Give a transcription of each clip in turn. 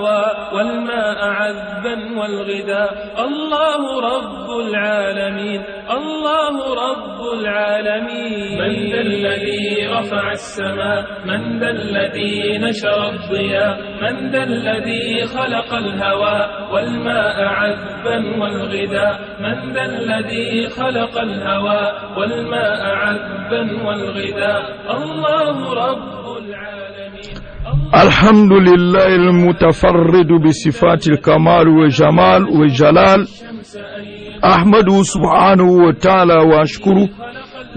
والماء عذبا والغذاء الله رب العالمين الله رب العالمين من ذا الذي رفع السماء من ذا الذي نشر الضياء من ذا الذي خلق الهواء والماء عذبا والغذاء من ذا الذي خلق الهواء والماء عذبا والغذاء الله رب العالمين الحمد لله المتفرد بصفات الكمال والجمال والجلال أحمده سبحانه وتعالى وأشكره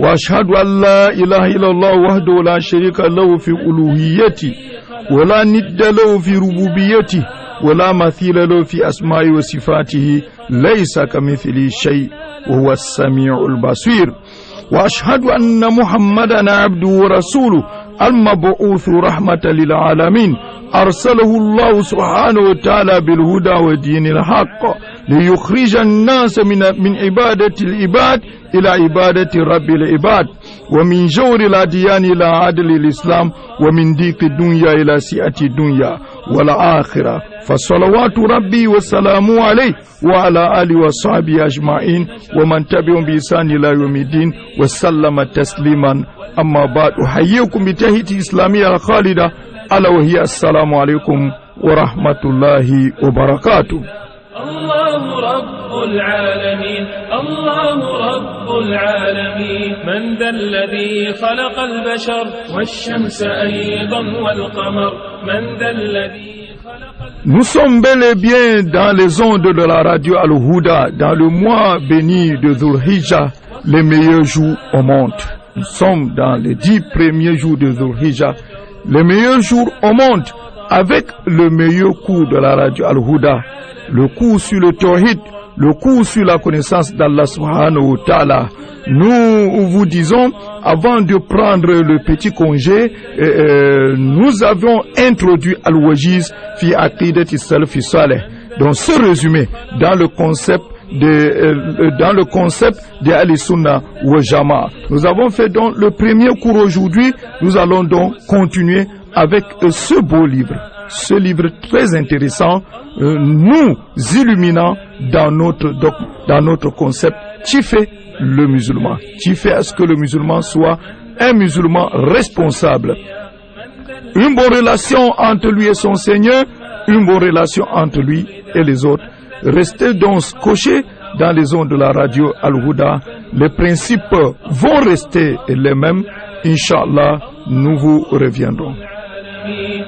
وأشهد أن لا إله إلا الله وحده لا شريك له في ألوهيته ولا ند له في ربوبيته ولا مثيل له في أسمائه وصفاته ليس كمثله شيء وهو السميع البصير وأشهد أن محمدا عبده ورسوله المبعوث رحمة للعالمين أرسله الله سبحانه وتعالى بالهدى ودين الحق ليخرج الناس من عبادة العباد إلى عبادة رب العباد ومن جور الأديان إلى عدل الإسلام ومن ضيق الدنيا إلى سعة الدنيا والآخرة فصلوات ربي وسلامه عليه وعلى آله وصحبه أجمعين ومن تبعهم بإحسان إلى يوم الدين وسلم تسليما أما بعد أحييكم بتحية إسلامية الخالدة ألا وهي السلام عليكم ورحمة الله وبركاته. الله رب العالمين الله رب العالمين من ذا الذي خلق البشر والشمس أيضا والقمر من ذا الذي Nous sommes bel et bien dans les ondes de la radio Al-Huda dans le mois béni de Dhul-Hijjah, les meilleurs jours au monde. Nous sommes dans les 10 premiers jours de Dhul-Hijjah, les meilleurs jours au monde, avec le meilleur cours de la radio Al-Huda, le cours sur le Tawhid, le cours sur la connaissance d'Allah subhanahu wa ta'ala. Nous vous disons, avant de prendre le petit congé, nous avons introduit Al-Wajiz fi Aqidati Salafi Saleh. Donc ce résumé dans le concept de Al-Sunnah wa Jama'a. Nous avons fait donc le premier cours aujourd'hui. Nous allons donc continuer avec ce beau livre. Ce livre très intéressant, nous illuminant dans notre concept qui fait le musulman, qui fait à ce que le musulman soit un musulman responsable. Une bonne relation entre lui et son Seigneur, une bonne relation entre lui et les autres. Restez donc scotchés dans les ondes de la radio Al-Huda. Les principes vont rester les mêmes. Inch'Allah, nous vous reviendrons.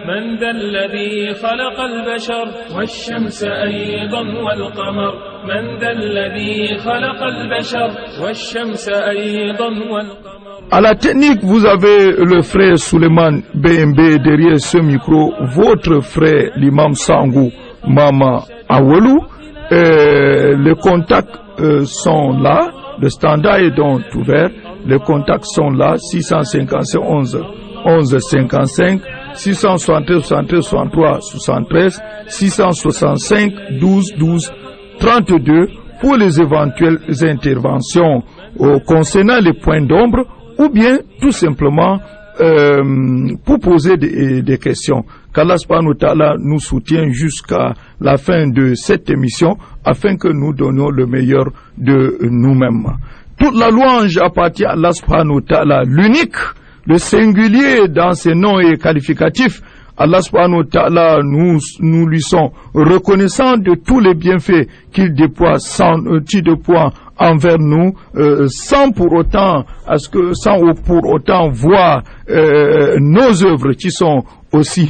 من ذا الذي خلق البشر والشمس أيضا والقمر من ذا الذي خلق البشر والشمس أيضا والقمر. À la technique, vous avez le frère Suleiman BMB derrière ce micro, votre frère l'imam Sangou Mama Awolu. Les contacts sont là, le standard est donc ouvert, les contacts sont là, 655 11 55, 673 73 63 73, 665 12 12 32 pour les éventuelles interventions concernant les points d'ombre ou bien tout simplement pour poser des questions. Qu'Allah subhanahu wa ta'ala nous soutient jusqu'à la fin de cette émission afin que nous donnions le meilleur de nous-mêmes. Toute la louange appartient à Allah subhanahu wa ta'ala, l'unique, le singulier dans ses noms et qualificatifs. Allah subhanahu wa ta'ala, nous lui sommes reconnaissants de tous les bienfaits qu'il déploie envers nous, sans pour autant voir nos œuvres qui sont aussi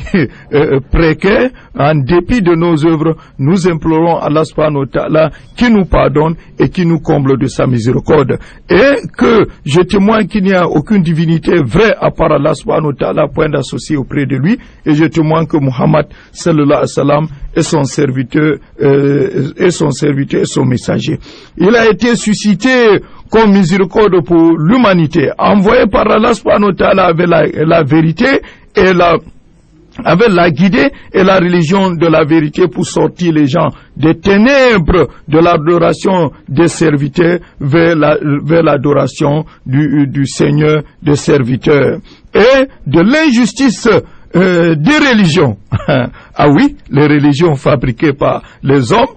précaires. En dépit de nos œuvres, nous implorons Allah subhanahu wa ta'ala qui nous pardonne et qui nous comble de sa miséricorde. Et que je témoigne qu'il n'y a aucune divinité vraie à part Allah subhanahu wa ta'ala, point d'associé auprès de lui. Et je témoigne que Muhammad sallallahu alayhi wa sallam est son serviteur, et son messager. Il a été suscité comme miséricorde pour l'humanité, envoyé par Allah subhanahu wa ta'ala avec la vérité et avec la guidée et la religion de la vérité pour sortir les gens des ténèbres de l'adoration des serviteurs vers l'adoration du Seigneur des serviteurs et de l'injustice des religions. Ah oui, les religions fabriquées par les hommes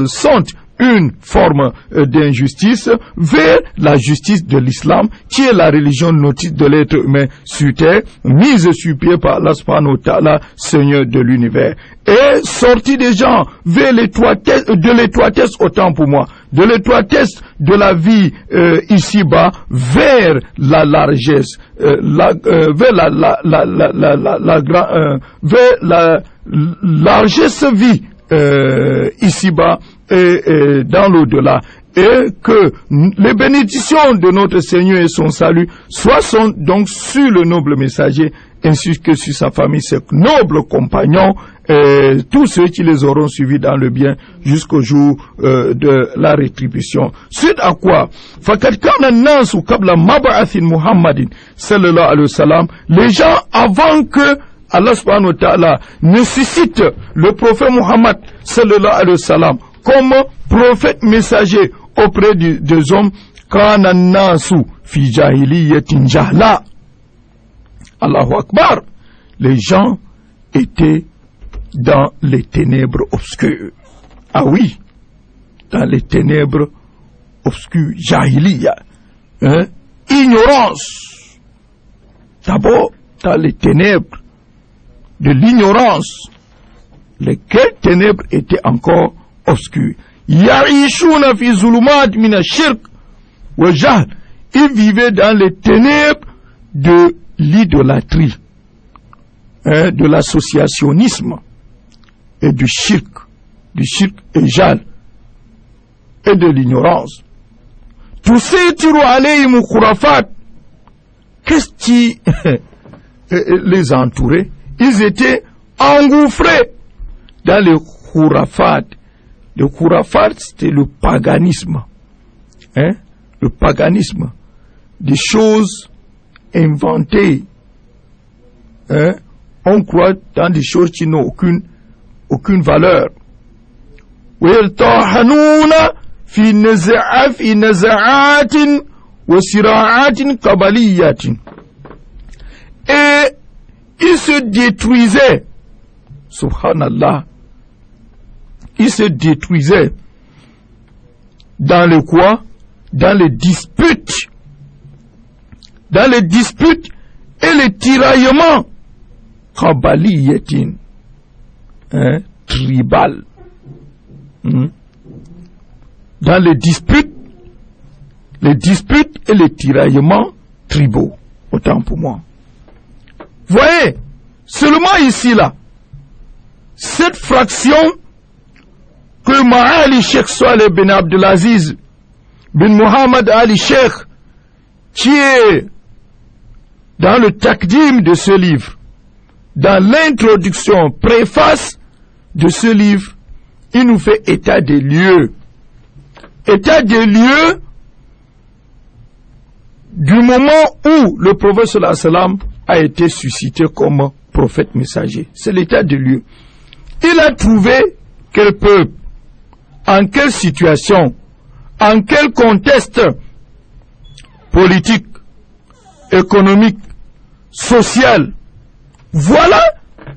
sont une forme d'injustice vers la justice de l'islam, qui est la religion notice de l'être humain sur terre, mise sur pied par Allah subhanahu wa ta'ala, Seigneur de l'univers. Et sorti des gens vers l'étroitesse, de l'étroitesse autant pour moi, de l'étroitesse de la vie ici-bas, vers la largesse, vers la largesse vie ici-bas et dans l'au-delà, et que les bénédictions de notre Seigneur et son salut soient donc sur le noble messager ainsi que sur sa famille, ses nobles compagnons, et tous ceux qui les auront suivis dans le bien jusqu'au jour de la rétribution. Suite à quoi, les gens, avant que Allah subhanahu wa ta'ala ne suscite le prophète Muhammad sallallahu alayhi wa sallam comme prophète messager auprès des hommes, kana nasu fi jahiliyatin jahla. Allahu Akbar. Les gens étaient dans les ténèbres obscures. Ah oui, dans les ténèbres obscures, jahiliya, ignorance. D'abord, dans les ténèbres de l'ignorance, lesquelles ténèbres étaient encore obscures. Ya'ishuna fi zulumat min ash-shirk wa jahl. Ils vivaient dans les ténèbres de l'idolâtrie, de l'associationnisme et du shirk et jahl et de l'ignorance. Tusaytiru alayhim khurafat. Qu'est-ce qui les entourait? Ils étaient engouffrés dans le khurafat. Le khurafat, c'était le paganisme. Le paganisme. Des choses inventées. On croit dans des choses qui n'ont aucune valeur. وَيَلْتَحَنُونَ فِي نَزَعَاتٍ وَسِرَاعَاتٍ قَبَلِيَّةٍ. Et ils se détruisaient, subhanallah, ils se détruisaient dans le quoi? Dans les disputes et les tiraillements qabaliyatin, tribal, dans les disputes et les tiraillements tribaux, autant pour moi. Voyez, seulement ici là, cette fraction que Ma'ali Sheikh Saleh bin Abdelaziz bin Mohammed Ali Sheikh, qui est dans le takdim de ce livre, dans l'introduction, préface de ce livre, il nous fait état des lieux. État des lieux du moment où le prophète sallallahu alayhi wa sallam a été suscité comme prophète messager. C'est l'état des lieux. Il a trouvé quel peuple, en quelle situation, en quel contexte politique, économique, social. Voilà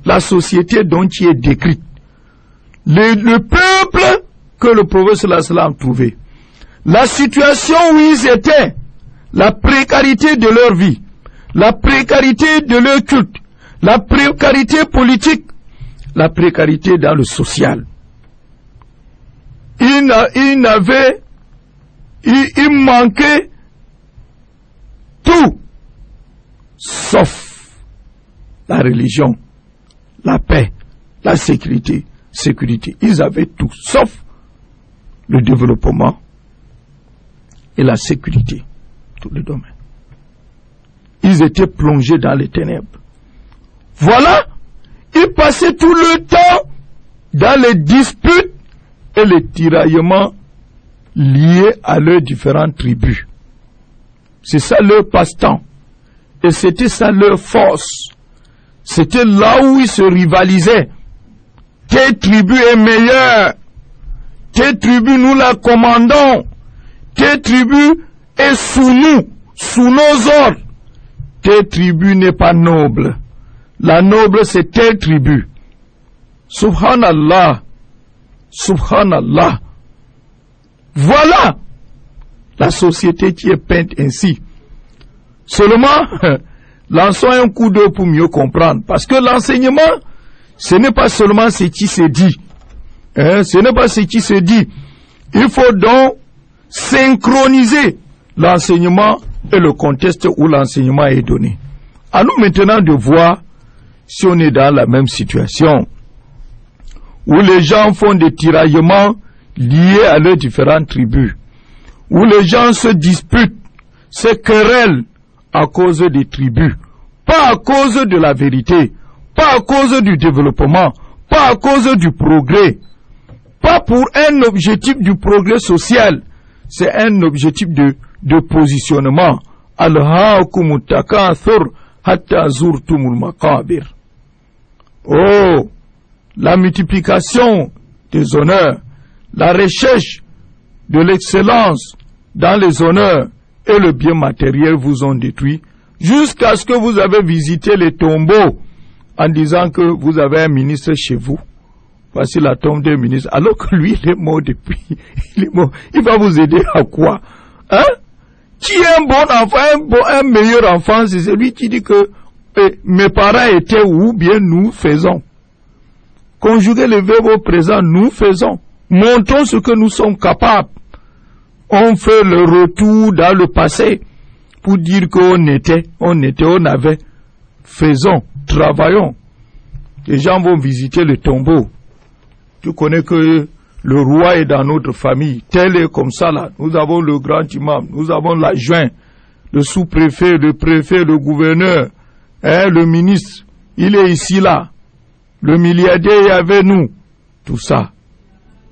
la société dont il est décrite. Le peuple que le prophète sallallahu alayhi wa sallam trouvait. La situation où ils étaient, la précarité de leur vie, la précarité de leur culte, la précarité politique, la précarité dans le social. Il manquait tout, sauf la religion, la paix, la sécurité. Ils avaient tout, sauf le développement et la sécurité, tous les domaines. Ils étaient plongés dans les ténèbres. Voilà, ils passaient tout le temps dans les disputes et les tiraillements liés à leurs différentes tribus. C'est ça leur passe-temps. Et c'était ça leur force. C'était là où ils se rivalisaient. Telle tribu est meilleure. Telle tribu, nous la commandons. Telle tribu est sous nous, sous nos ordres. Telle tribu n'est pas noble. la noble c'est telle tribu. Subhanallah, subhanallah. Voilà la société qui est peinte ainsi. Seulement, lançons un coup d'œil pour mieux comprendre. Parce que l'enseignement, ce n'est pas seulement ce qui se dit. Ce n'est pas ce qui se dit. Il faut donc synchroniser l'enseignement et le contexte où l'enseignement est donné. À nous maintenant de voir si on est dans la même situation, où les gens font des tiraillements liés à leurs différentes tribus, où les gens se disputent, se querellent à cause des tribus, pas à cause de la vérité, pas à cause du développement, pas à cause du progrès, pas pour un objectif du progrès social, c'est un objectif de positionnement. Alhaakumut takathur hatta zurtumul maqabir. Oh, la multiplication des honneurs, la recherche de l'excellence dans les honneurs et le bien matériel vous ont détruit, jusqu'à ce que vous avez visité les tombeaux en disant que vous avez un ministre chez vous. Voici la tombe d'un ministre, alors que lui, il est mort depuis. Il est mort. Il va vous aider à quoi? Hein? Qui est un bon enfant, un meilleur enfant, c'est celui qui dit que mes parents étaient où, bien nous faisons. Conjuguer le verbe au présent, nous faisons. Montrons ce que nous sommes capables. On fait le retour dans le passé pour dire qu'on on avait. Faisons, travaillons. Les gens vont visiter le tombeau. Tu connais que le roi est dans notre famille. Tel est comme ça là. Nous avons le grand imam, nous avons l'adjoint, le sous-préfet, le préfet, le gouverneur, le ministre. Il est ici là. Le milliardaire est avec nous. Tout ça.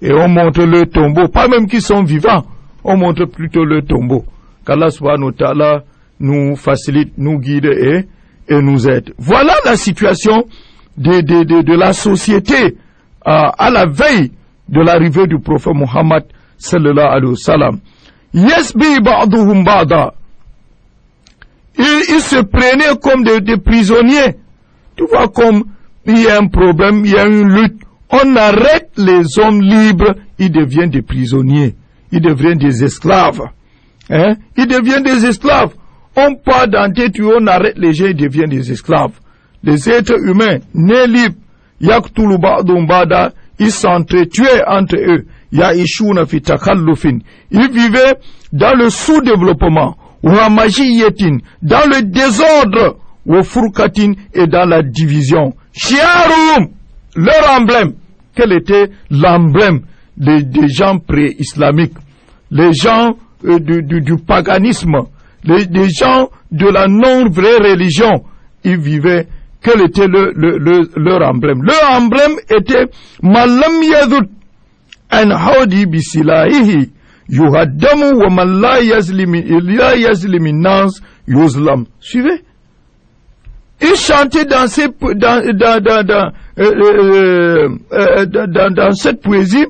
Et on montre le tombeau. Pas même qu'ils sont vivants. On montre plutôt le tombeau. Qu'Allah subhanahu wa ta'ala nous facilite, nous guide et nous aide. Voilà la situation de la société à la veille de l'arrivée du prophète Muhammad sallallahu alayhi wa sallam. Yasbi ba'duhum ba'da. Ils se prenaient comme des prisonniers. Tu vois, comme il y a un problème, il y a une lutte, on arrête les hommes libres, ils deviennent des prisonniers, ils deviennent des esclaves. Ils deviennent des esclaves. On part dans tes tuyaux, on arrête les gens, ils deviennent des esclaves. Les êtres humains, nés libres, yaktulu ba'dum ba'da, ils s'entretuaient entre eux. Ya'ishuna fi takallufin. Ils vivaient dans le sous-développement, wa majiyatin, dans le désordre, wa furkatin, et dans la division. Shiarum, leur emblème. Quel était l'emblème des gens pré-islamiques? Les gens du paganisme, les gens de la non-vraie religion, ils vivaient. Quel était leur emblème? Leur emblème était Malam Yadut an Hawdi bisilahihi yuhaddamu wa man la yazlimi nas yuzlam. Suivez? Ils chantaient dans cette poésie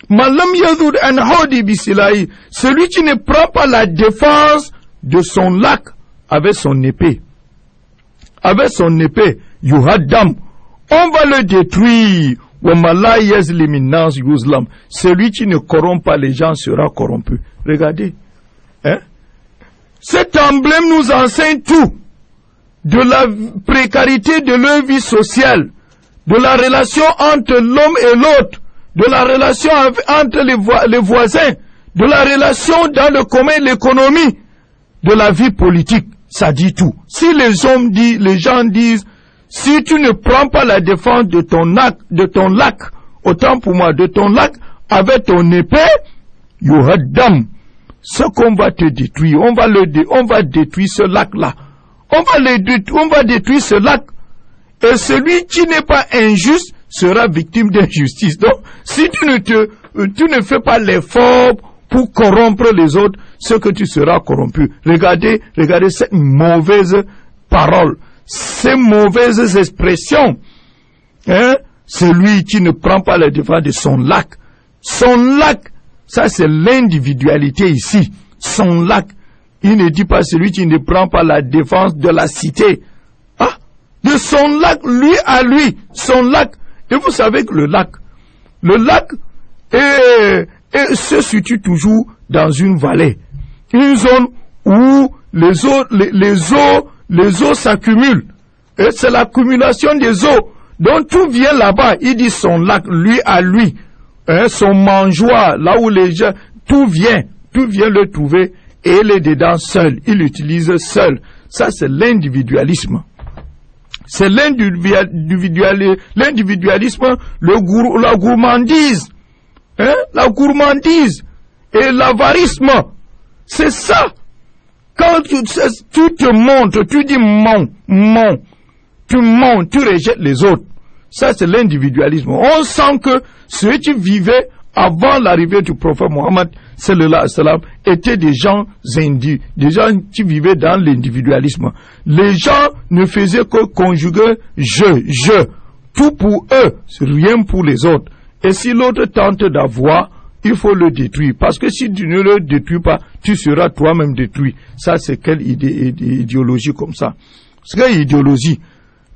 Malam Yadut an Hawdi bisilahihi, celui qui ne prend pas la défense de son lac avec son épée. Avec son épée, yuhaddam, on va le détruire. Celui qui ne corrompt pas les gens sera corrompu. Regardez. Cet emblème nous enseigne tout. De la précarité de leur vie sociale, de la relation entre l'homme et l'autre, de la relation entre les voisins, de la relation dans le commun, l'économie, de la vie politique. Ça dit tout. Si les gens disent, si tu ne prends pas la défense de ton lac, autant pour moi, de ton lac, avec ton épée, yuhaddam, ce qu'on va te détruire, on va détruire ce lac-là. On va détruire ce lac. Et celui qui n'est pas injuste sera victime d'injustice. Donc, si tu ne fais pas l'effort pour corrompre les autres, ce que tu seras corrompu. Regardez cette mauvaise parole, ces mauvaises expressions. Celui qui ne prend pas la défense de son lac. Son lac, ça c'est l'individualité ici. Son lac. Il ne dit pas celui qui ne prend pas la défense de la cité. de son lac, lui à lui, son lac. Et vous savez que le lac se situe toujours dans une vallée, une zone où les eaux s'accumulent. Et c'est l'accumulation des eaux. Donc tout vient là-bas. Il dit son lac, lui à lui, son mangeoire, là où les gens, tout vient le trouver et il est dedans seul. Il l'utilise seul. Ça c'est l'individualisme. C'est l'individualisme, la gourmandise, la gourmandise et l'avarisme. C'est ça. Quand tu te montres, tu dis tu rejettes les autres. Ça c'est l'individualisme. On sent que ceux qui vivaient avant l'arrivée du prophète Mohammed sallallahu alayhi wa sallam étaient des gens qui vivaient dans l'individualisme. Les gens ne faisaient que conjuguer je, tout pour eux, rien pour les autres. Et si l'autre tente d'avoir, il faut le détruire, parce que si tu ne le détruis pas, tu seras toi-même détruit. Ça c'est quelle idéologie comme ça? C'est quelle idéologie?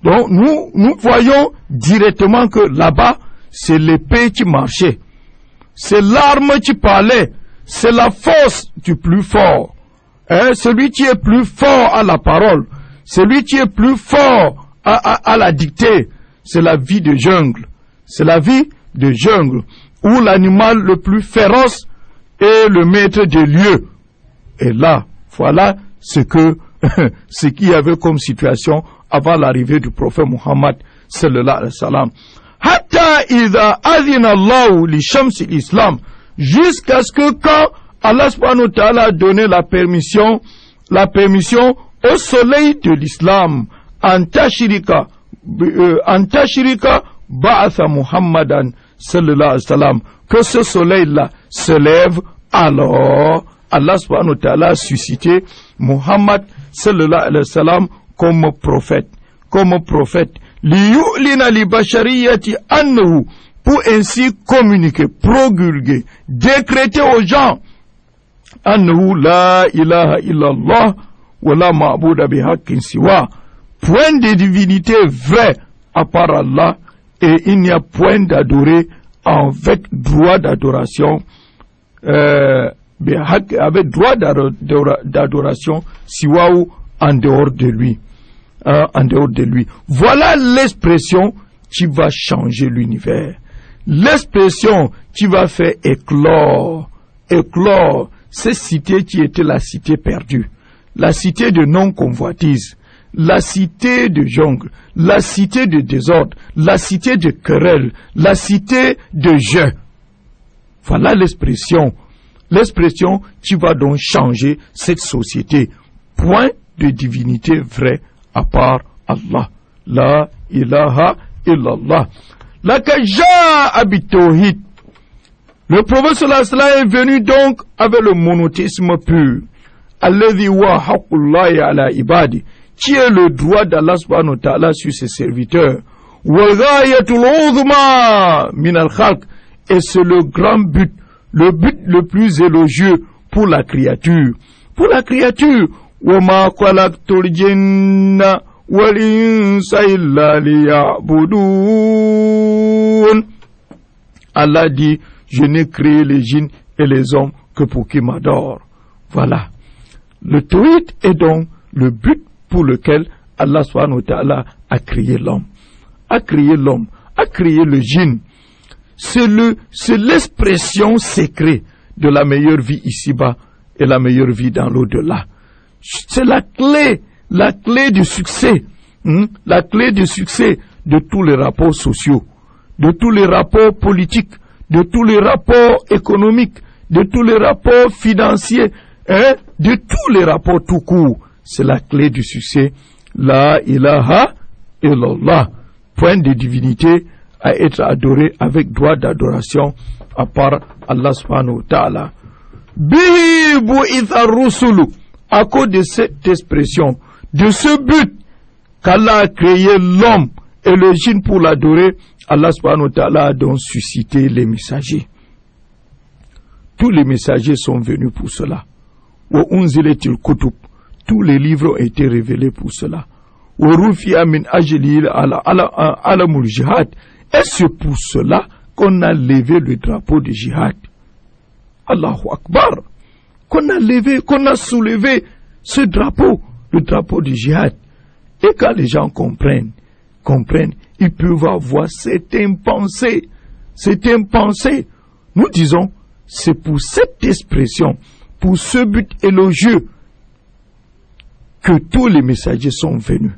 Donc nous voyons directement que là-bas c'est l'épée qui marchait, c'est l'arme qui parlait, c'est la force du plus fort. Celui qui est plus fort à la parole, celui qui est plus fort à la dictée, c'est la vie de jungle. C'est la vie de jungle, où l'animal le plus féroce est le maître des lieux. Et là, voilà ce qu'il y avait comme situation avant l'arrivée du prophète Muhammad sallallahu alayhi wa sallam. Hatta idha adhina Allahu li shamsi l'islam, jusqu'à ce que quand Allah subhanahu wa ta'ala a donné la permission au soleil de l'islam, antashirika ba'atha Muhammadan sallallahu alayhi wa sallam, que ce soleil-là se lève, alors Allah subhanahu wa ta'ala a suscité Muhammad sallallahu alayhi wa sallam comme prophète. Liyu'lina li bashariyati annahu, pour ainsi communiquer, promulguer, décréter aux gens annahu la ilaha illallah wa la ma'buda bihaqqin siwa, point de divinité vrai à part Allah, et il n'y a point d'adorer avec droit d'adoration, avec droit d'adoration siwa ou en dehors de lui. Voilà l'expression qui va changer l'univers. L'expression qui va faire éclore cette cité qui était la cité perdue, la cité de non-convoitise, la cité de jungle, la cité de désordre, la cité de querelle, la cité de jeu. Voilà l'expression qui va donc changer cette société. Point de divinité vraie à part Allah. La ilaha illallah. Lakaja abitouhid. Le prophète sallallahu alayhi wa sallam est venu donc avec le monothéisme pur. Alladhi wa haqqullahi ala ibadi, qui est le droit d'Allah subhanahu wa ta'ala sur ses serviteurs. Wa ghayatul uzma min al-khalq, et c'est le grand but, le but le plus élogieux pour la créature. Pour la créature. Wa ma khalaqtul jinna wal insa illa liya'budun. Allah dit, je n'ai créé les djinns et les hommes que pour qu'ils m'adorent. Voilà. Le tawhid est donc le but pour lequel Allah subhanahu wa ta'ala a créé l'homme. A créé le djinn. C'est l'expression secrète de la meilleure vie ici-bas et la meilleure vie dans l'au-delà. C'est la clé du succès. La clé du succès de tous les rapports sociaux, de tous les rapports politiques, de tous les rapports économiques, de tous les rapports financiers, de tous les rapports tout court. C'est la clé du succès. La ilaha illallah. Point de divinité à être adoré avec droit d'adoration à part Allah subhanahu wa ta'ala. Bihi bu'itha rusulu. À cause de cette expression, de ce but qu'Allah a créé l'homme et le djinn pour l'adorer, Allah subhanahu wa ta'ala a donc suscité les messagers. Tous les messagers sont venus pour cela. Wa unzilatil kutub. Tous les livres ont été révélés pour cela. وَرُفِيَ مِنْ أَجْلِهِ عَلَمُ الْجِهَادِ. Et c'est pour cela qu'on a levé le drapeau du jihad. Allahu Akbar. Qu'on a soulevé ce drapeau, le drapeau du jihad. Et quand les gens comprennent, ils peuvent avoir certaines pensées. Nous disons, c'est pour cette expression, pour ce but élogieux, que tous les messagers sont venus.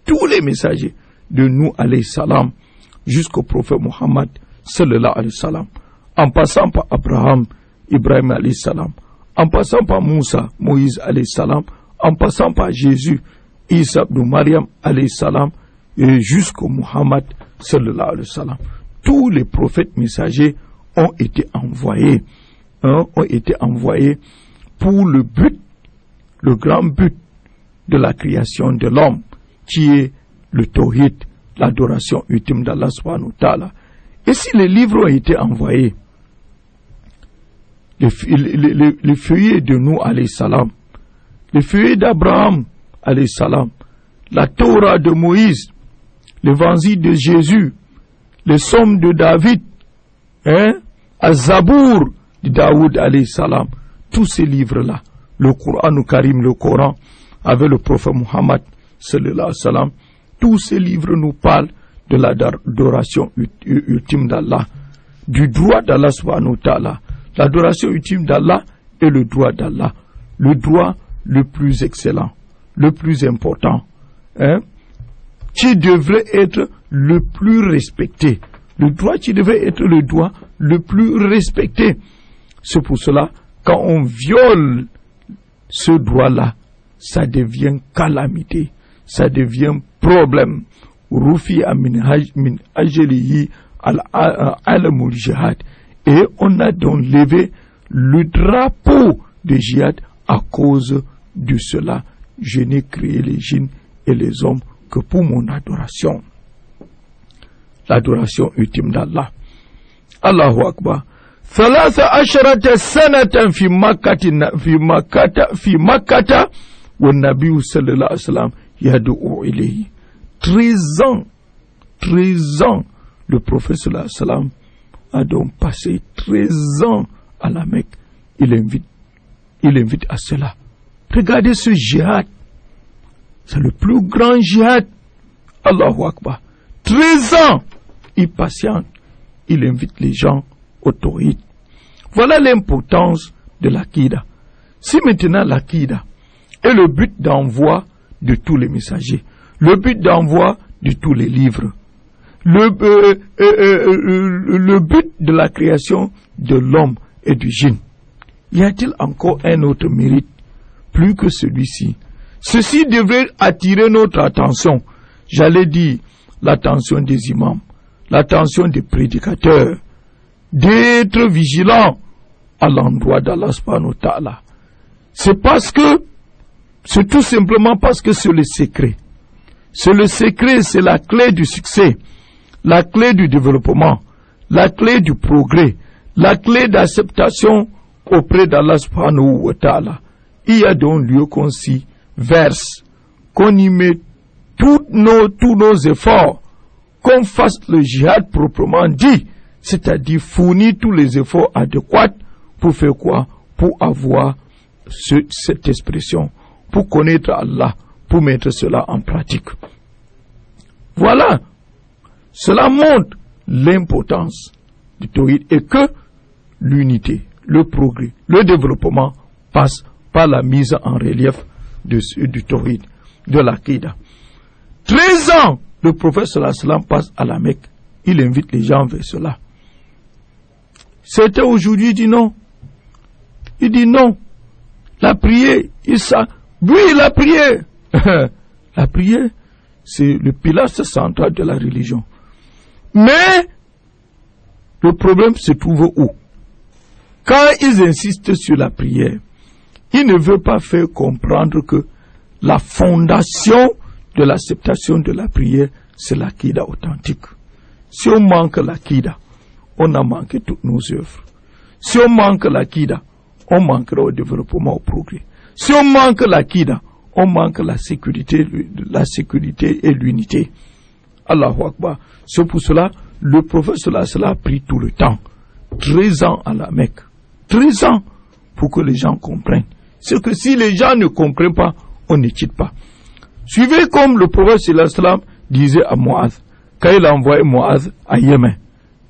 Tous les messagers de nous, alayhi salam, jusqu'au prophète Muhammad, sallallahu alayhi wa sallam, en passant par Abraham, Ibrahim alayhi salam, en passant par Moussa, Moïse alayhi salam, en passant par Jésus, Isa ibn Maryam alayhi salam, et jusqu'au Muhammad, sallallahu alayhi wa sallam. Tous les prophètes messagers ont été envoyés pour le but, le grand but de la création de l'homme, qui est le tawhid, l'adoration ultime d'Allah subhanahu wa ta'ala. Et si les livres ont été envoyés, les feuillets de nous, alayhi salam, les feuillets d'Abraham, alayhi salam, la Torah de Moïse, l'évangile de Jésus, les psaumes de David, Az-Zabour de Daoud, alayhi salam, tous ces livres-là, le Coran Karim, le Coran, avec le prophète Muhammad, sallallahu alayhi wa sallam, tous ces livres nous parlent de l'adoration ultime d'Allah, du droit d'Allah subhanahu wa ta'ala. L'adoration ultime d'Allah est le droit d'Allah, le droit le plus excellent, le plus important, qui devrait être le plus respecté. Le droit qui devait être le droit le plus respecté. C'est pour cela, quand on viole ce droit-là, ça devient calamité, ça devient problème. Rufi min ajlihi al-alamul jihad. Et on a donc levé le drapeau de jihad à cause de cela. Je n'ai créé les djinns et les hommes que pour mon adoration. L'adoration ultime d'Allah. Allahu Akbar. 13 سنة في مكة والنبي صلى الله عليه وسلم يدعو إليه. 13 ans, le prophète sallallahu alayhi wa sallam a donc passé 13 ans à la Mecque. Il invite à cela. Regardez ce jihad. C'est le plus grand jihad. Allahu Akbar. 13 ans, il patiente. Il invite les gens au tawhid. Voilà l'importance de l'Aqida. Si maintenant l'Aqida est le but d'envoi de tous les messagers, le but d'envoi de tous les livres, le but de la création de l'homme et du djinn, y a-t-il encore un autre mérite plus que celui-ci? Ceci devrait attirer notre attention, j'allais dire l'attention des imams, l'attention des prédicateurs, d'être vigilants à l'endroit d'Allah subhanahu wa ta'ala. C'est tout simplement parce que c'est le secret. C'est le secret, c'est la clé du succès, la clé du développement, la clé du progrès, la clé d'acceptation auprès d'Allah subhanahu wa ta'ala. Il y a donc lieu qu'on s'y verse, qu'on y met tous nos efforts, qu'on fasse le jihad proprement dit, c'est-à-dire fournir tous les efforts adéquats pour faire quoi? Pour avoir cette expression, pour connaître Allah, pour mettre cela en pratique. Voilà, cela montre l'importance du tawhid et que l'unité, le progrès, le développement passe par la mise en relief du tawhid, de l'aqida. 13 ans, le prophète sallallahu alayhi wa sallam passe à la Mecque. Il invite les gens vers cela. Certains aujourd'hui disent non. Il dit non. La prière, oui, la prière. La prière, c'est le pilastre central de la religion. Mais, le problème se trouve où? Quand ils insistent sur la prière, ils ne veulent pas faire comprendre que la fondation de l'acceptation de la prière, c'est l'aqida authentique. Si on manque l'aqida, on a manqué toutes nos œuvres. Si on manque l'aqida, on manquera au développement, au progrès. Si on manque l'aqida, on manque la sécurité et l'unité. Allahu Akbar. C'est pour cela, le prophète sallallahu alayhi wa sallam a pris tout le temps. 13 ans à la Mecque. 13 ans pour que les gens comprennent. C'est que si les gens ne comprennent pas, on ne quitte pas. Suivez comme le prophète sallallahu alayhi wa sallam disait à Mu'adh, quand il a envoyé Mu'adh à Yémen,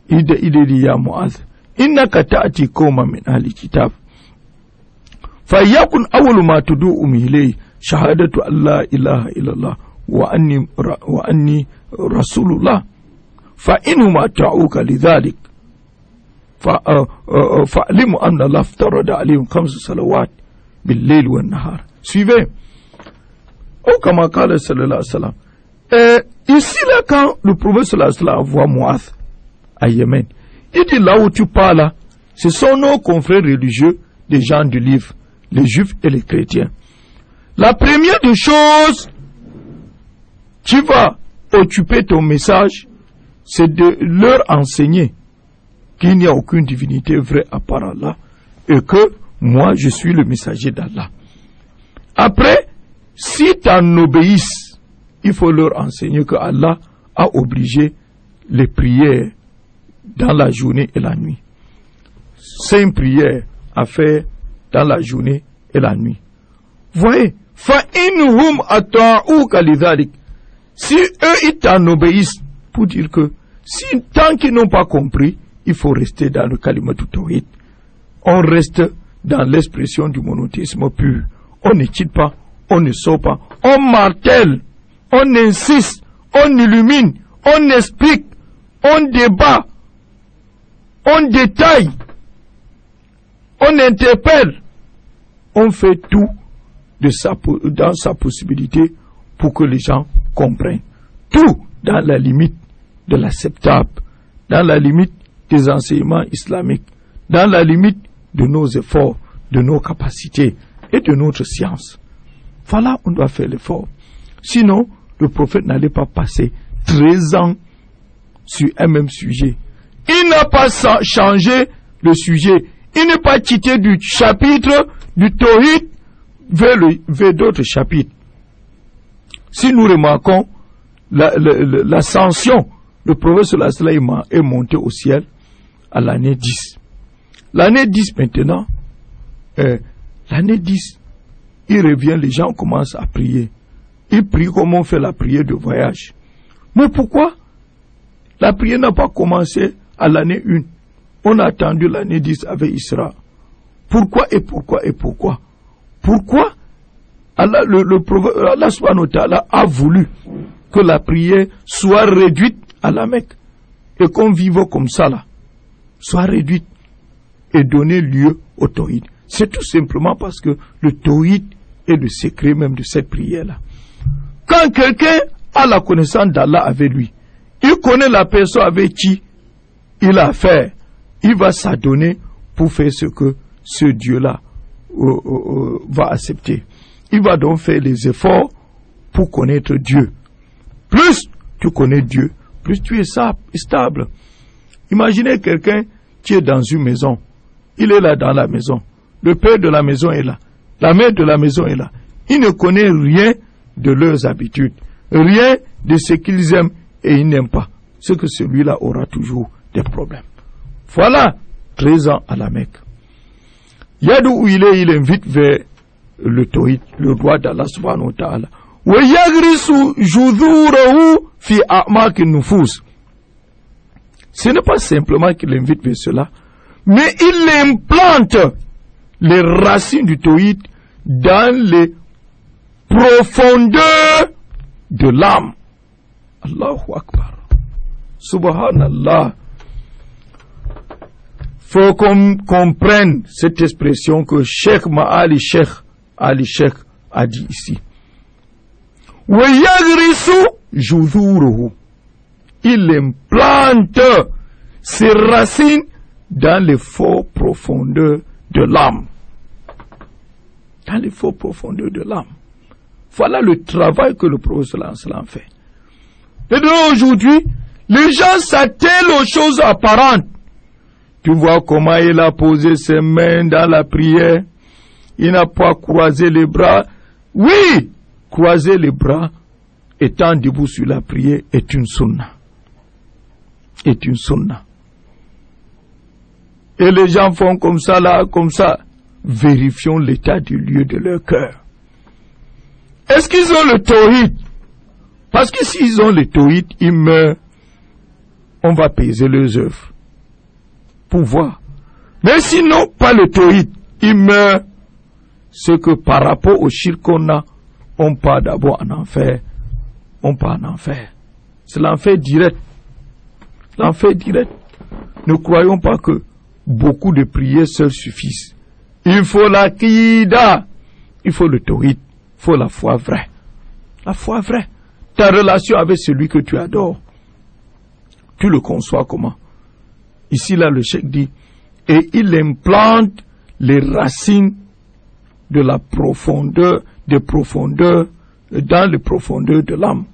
il dit à Mu'adh, innaka ta'ati qawman min ahli kitab فَيَكُنْ أَوَّلُ مَا تُدُعُهُمْ إِلَيْهِ شَهَادَةُ أَنْ لَا إِلَهَ إِلَّا اللَّهُ وَأَنِّي رَسُولُ اللَّهِ فَإِنْهُمْ أَطَاعُوكَ لِذَلِكَ فَاعْلَمْ أَنَّ اللَّهَ افْتَرَضَ عَلَيْهِمْ 5 صلوات بِاللَّيْلِ وَالنَّهَارِ. Suivez. Comme قال صلى الله عليه وسلم. Ici là, quand le prophète sallallahu alayhi wa sallam voit Mu'adh à Yémen, il dit là où tu parles, ce sont nos confrères religieux, des gens du livre, les juifs et les chrétiens. La première des choses qui va occuper ton message, c'est de leur enseigner qu'il n'y a aucune divinité vraie à part Allah et que moi je suis le messager d'Allah. Après, si tu en obéis, il faut leur enseigner que Allah a obligé les prières dans la journée et la nuit. 5 prières à faire dans la journée et la nuit. Voyez, فَإِنْهُمْ أَطَاعُوكَ لِذَلِكَ. Si eux ils t'en obéissent, pour dire que si tant qu'ils n'ont pas compris, il faut rester dans le kalimatu tawhid. On reste dans l'expression du monothéisme pur. On ne quitte pas, on ne sort pas, on martèle, on insiste, on illumine, on explique, on débat, on détaille, on interpelle, on fait tout dans sa possibilité pour que les gens comprennent. Tout dans la limite de l'acceptable, dans la limite des enseignements islamiques, dans la limite de nos efforts, de nos capacités et de notre science. Voilà, on doit faire l'effort. Sinon, le prophète n'allait pas passer 13 ans sur un même sujet. Il n'a pas changé le sujet. Il n'est pas quitté du chapitre du Tawhid vers d'autres chapitres. Si nous remarquons l'ascension, le prophète sallallahu alayhi wa sallam est monté au ciel à l'année 10. L'année 10 maintenant, l'année 10, il revient, les gens commencent à prier. Ils prient comme on fait la prière de voyage. Mais pourquoi la prière n'a pas commencé à l'année 1? On a attendu l'année 10 avec Isra. Pourquoi et pourquoi et pourquoi? Pourquoi Allah, Allah subhanahu wa ta'ala a voulu que la prière soit réduite à la Mecque et qu'on vive comme ça là, soit réduite et donner lieu au tawhid. C'est tout simplement parce que le tawhid est le secret même de cette prière là. Quand quelqu'un a la connaissance d'Allah avec lui, il connaît la personne avec qui il a affaire, il va s'adonner pour faire ce que ce Dieu-là va accepter. Il va donc faire les efforts pour connaître Dieu. Plus tu connais Dieu, plus tu es stable. Imaginez quelqu'un qui est dans une maison. Il est là dans la maison. Le père de la maison est là. La mère de la maison est là. Il ne connaît rien de leurs habitudes, rien de ce qu'ils aiment et ils n'aiment pas. Ce que celui-là aura toujours des problèmes. Voilà 13 ans à la Mecque. Yadou où il invite vers le tawhid, le droit d'Allah subhanahu wa ta'ala. Wa yagrisu judhurahu fi a'mak an-nufus. Ce n'est pas simplement qu'il invite vers cela, mais il implante les racines du tawhid dans les profondeurs de l'âme. Allahu Akbar. Subhanallah. Faut qu'on comprenne cette expression que Cheikh Ma'ali Cheikh Ali Cheikh a dit ici. Wa yagrisu judhuruhu. Il implante ses racines dans les forts profondeurs de l'âme. Dans les forts profondeurs de l'âme. Voilà le travail que le prophète sallallahu alayhi wa sallam fait. Et aujourd'hui, les gens s'attellent aux choses apparentes. Tu vois comment il a posé ses mains dans la prière. Il n'a pas croisé les bras. Oui, croiser les bras, étant debout sur la prière, est une sunna. Est une sunna. Et les gens font comme ça, là, comme ça. Vérifions l'état du lieu de leur cœur. Est-ce qu'ils ont le tawhid? Parce que s'ils ont le tawhid, ils meurent. On va peser leurs œuvres pour voir. Mais sinon, pas le tawhid, ils meurent. C'est que par rapport au shirk qu'on a, on part d'abord en enfer. On part en enfer. C'est l'enfer direct. L'enfer direct. Ne croyons pas que beaucoup de prières seules suffisent. Il faut l'aqida. Il faut le tawhid. Il faut la foi vraie. La foi vraie. Ta relation avec celui que tu adores. Tu le conçois comment? Ici, là, le cheikh dit, et il implante les racines de la profondeur, des profondeurs, dans les profondeurs de l'âme.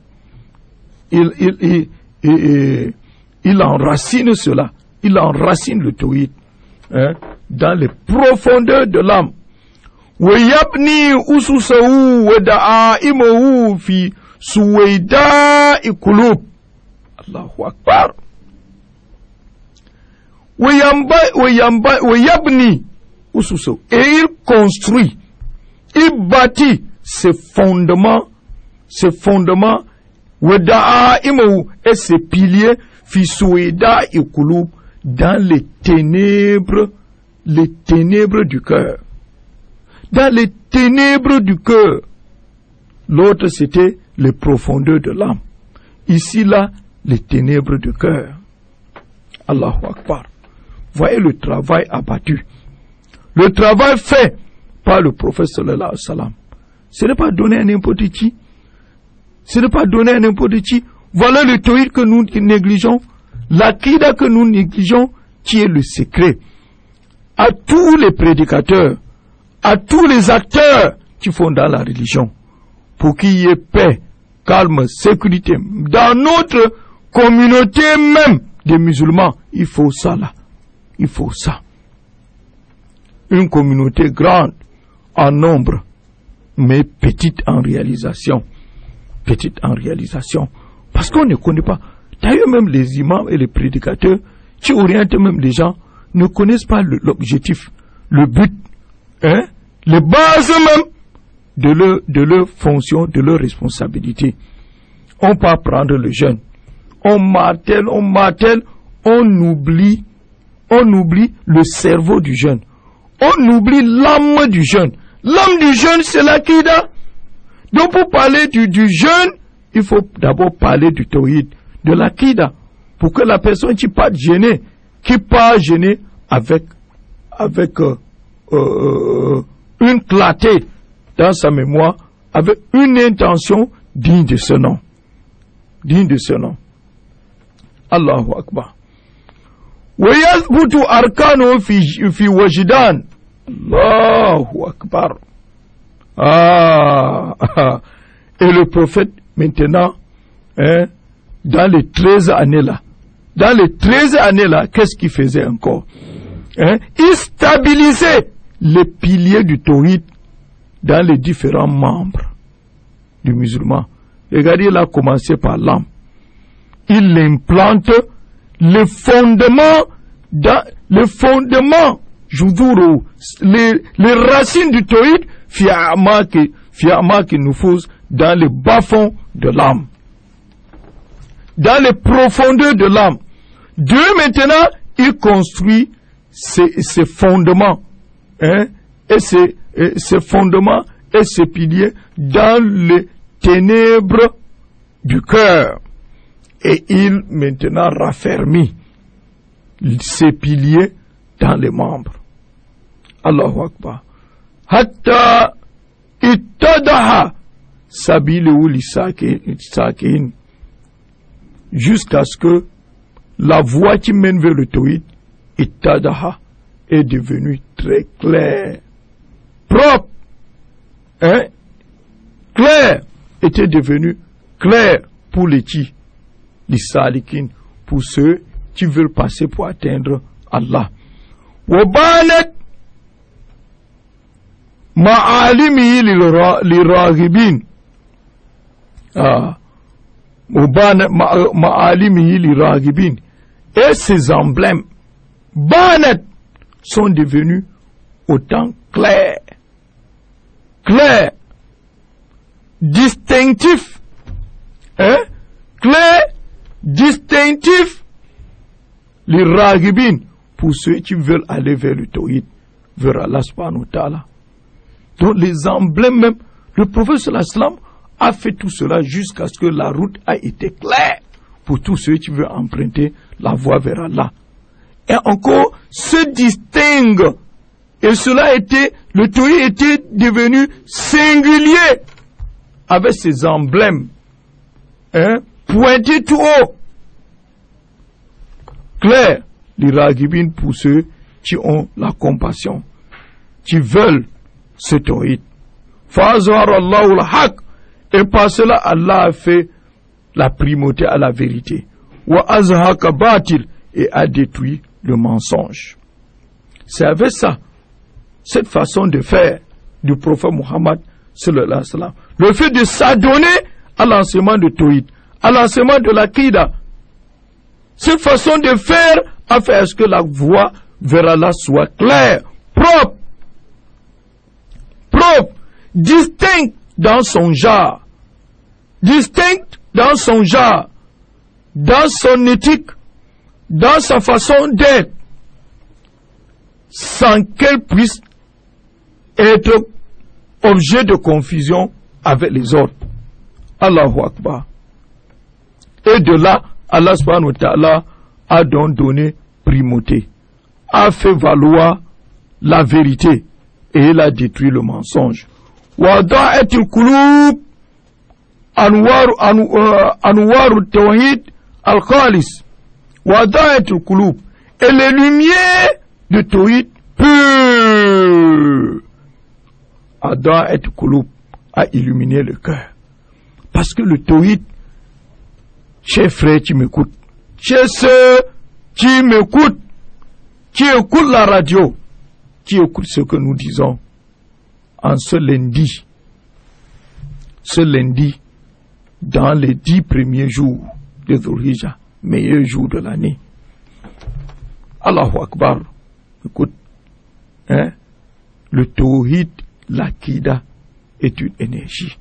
Il enracine cela. Il enracine le tawhid, dans les profondeurs de l'âme. وَيَبْنِي أُسُسَهُ وَدَعَائِمَهُ فِي سُوَيْدَاءِ قُلُوبٍ. Allahu Akbar. وَيَبْنِي أُسُسَهُ. Et il construit, il bâtit ses fondements, وَدَعَائِمَهُ et ses piliers فِي سُوَيْدَاءِ قُلُوبٍ, dans les ténèbres du cœur. Dans les ténèbres du cœur. L'autre, c'était les profondeurs de l'âme. Ici, là, les ténèbres du cœur. Allahu Akbar. Voyez le travail abattu. Le travail fait par le prophète sallallahu alayhi wa sallam. Ce n'est pas donné à n'importe qui. Ce n'est pas donné à n'importe qui. Voilà le tawhid que nous négligeons. L'aqida que nous négligeons, qui est le secret. À tous les prédicateurs, à tous les acteurs qui font dans la religion, pour qu'il y ait paix, calme, sécurité, dans notre communauté même des musulmans, il faut ça là. Il faut ça. Une communauté grande en nombre, mais petite en réalisation. Petite en réalisation. Parce qu'on ne connaît pas. D'ailleurs, même les imams et les prédicateurs qui orientent même les gens ne connaissent pas l'objectif, le but, les bases même de leur fonction, de leur responsabilité. On peut prendre le jeûne. On martèle, on oublie le cerveau du jeûne. On oublie l'âme du jeûne. L'âme du jeûne, c'est l'aqida. Donc pour parler du jeûne, il faut d'abord parler du tawhid, de l'aqida, pour que la personne qui part gêner avec une clarté dans sa mémoire, avec une intention digne de ce nom. Digne de ce nom. Allahu Akbar. وَيَثْبُتُ أَرْكَانُهُ فِي وَجْدَانٍ. Allahu Akbar. Et le prophète, maintenant, dans les 13 années là, qu'est-ce qu'il faisait encore? Il stabilisait les piliers du tawhid dans les différents membres du musulman. Regardez, il a commencé par l'âme. Il implante les fondements, les racines du tawhid, qui nous foussent dans les bas-fonds de l'âme, dans les profondeurs de l'âme. Dieu maintenant, il construit ses fondements, et ses fondements et ses piliers dans les ténèbres du cœur. Et il maintenant raffermit ses piliers dans les membres. Allahu Akbar. Hatta ittadaha sabilu lisakin, jusqu'à ce que la voie qui mène vers le tawhid, ittadaha, est devenue très claire, propre, clair, était devenu clair pour les salikin, pour ceux qui veulent passer pour atteindre Allah. Wabanat ma'alimi liraghibin, ma'alimihi liragibin. Et ces emblèmes banat sont devenus autant clairs, distinctifs, clairs, distinctifs, les ragibin, pour ceux qui veulent aller vers le tawhid, vers Allah subhanahu wa ta'ala. Donc les emblèmes même, le prophète sallallahu alayhi wa sallam a fait tout cela jusqu'à ce que la route a été claire pour tous ceux qui veulent emprunter la voie vers Allah. Et encore, se distingue. Et cela était, le tawhid était devenu singulier avec ses emblèmes, pointés tout haut. Clair, les ragibines pour ceux qui ont la compassion, qui veulent ce tawhid. Fa'azhar Allahu al-haq. Et par cela, Allah a fait la primauté à la vérité. Wa azhaka batil, et a détruit le mensonge. C'est avec ça, cette façon de faire du prophète Muhammad sallallahu alayhi wa sallam, le fait de s'adonner à l'enseignement de tawhid, à l'enseignement de l'aqida, cette façon de faire a fait à ce que la voie vers Allah soit claire, propre, distincte dans son genre, distincte dans son genre, dans son éthique, dans sa façon d'être, sans qu'elle puisse être objet de confusion avec les autres. Allahu Akbar. Et de là, Allah subhanahu wa ta'ala a donc donné primauté, a fait valoir la vérité et il a détruit le mensonge. Wa da'atul qulub anwaru tawhid al-khalis. Wa da'atul qulub, et les lumières de tawhid pur. Da'atul qulub a illuminé le cœur. Parce que le tawhid, chers frères qui m'écoutent, chers sœurs qui m'écoutent, qui écoutent la radio, qui écoutent ce que nous disons, en ce lundi, dans les 10 premiers jours de Dhul Hijjah, meilleur jour de l'année. Allahu Akbar. Écoute, le tawhid, l'aqida est une énergie.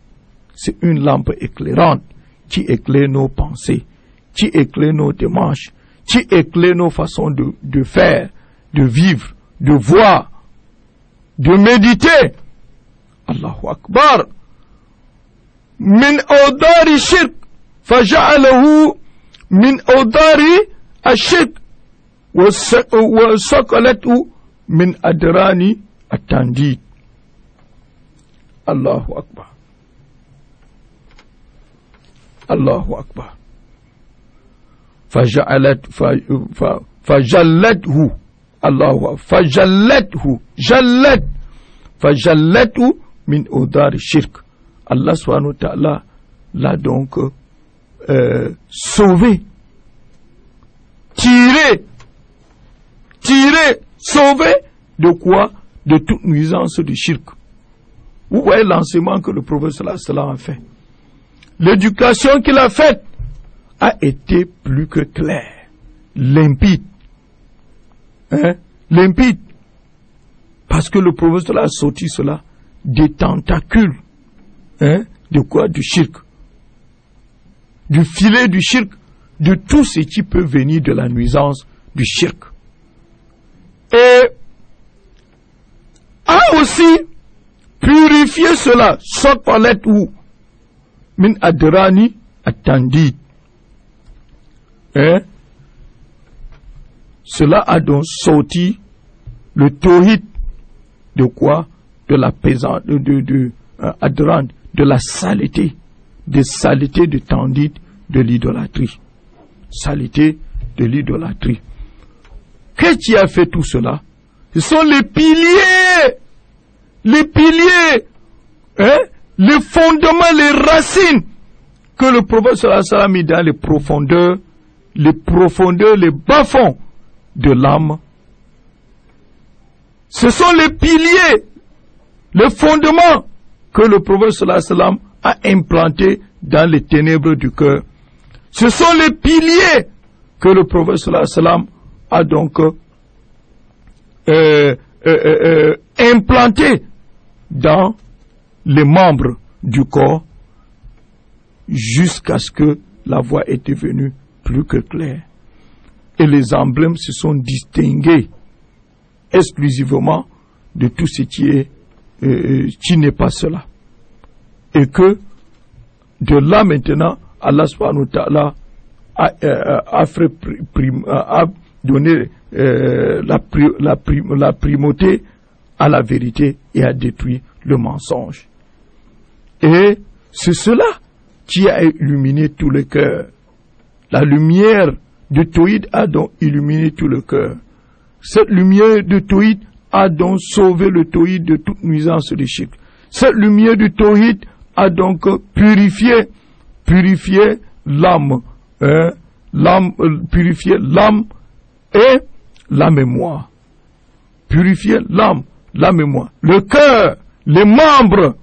C'est une lampe éclairante qui éclaire nos pensées, qui éclaire nos démarches, qui éclaire nos façons de faire, de vivre, de voir, de méditer. Allahu Akbar. Min awdari shirk faja'alahu min awdari ashirk wa saqalatu min adrani at-tandid. Allahu Akbar. Allahu Akbar. Fajallathu. Allahu fajallathu min awdari shirk. Allah subhanahu wa ta'ala l'a donc sauvé, tiré, sauvé de quoi? De toute nuisance du shirk. Vous voyez l'enseignement que le prophète sallallahu alayhi wa sallam a fait. L'éducation qu'il a faite a été plus que claire, limpide. Limpide. Parce que le prophète sallallahu alayhi wa sallam a sorti cela des tentacules. De quoi? Du shirk. Du filet du shirk, de tout ce qui peut venir de la nuisance du shirk. Et a aussi purifié cela, soit par l'être ou min adrani attendit. Cela a donc sorti le tawhid de quoi? De la pesante, adran, de la saleté, de tandit, de l'idolâtrie. Saleté de l'idolâtrie. Qu'est-ce qui a fait tout cela? Ce sont les piliers, les fondements, les racines que le prophète sallallahu alayhi wa sallam a mis dans les profondeurs, les bas-fonds de l'âme. Ce sont les piliers, les fondements que le prophète sallallahu alayhi wa sallam a implantés dans les ténèbres du cœur. Ce sont les piliers que le prophète sallallahu alayhi wa sallam a donc implantés dans les membres du corps jusqu'à ce que la voie est devenue plus que claire. Et les emblèmes se sont distingués exclusivement de tout ce qui n'est pas cela. Et que de là maintenant, Allah subhanahu wa ta'ala a donné la primauté à la vérité et a détruit le mensonge. Et c'est cela qui a illuminé tout le cœur. La lumière de Tawhid a donc illuminé tout le cœur. Cette lumière de Tawhid a donc sauvé le Tawhid de toute nuisance de shirk. Cette lumière de Tawhid a donc purifié l'âme, purifié l'âme et la mémoire. Purifier l'âme, la mémoire, le cœur, les membres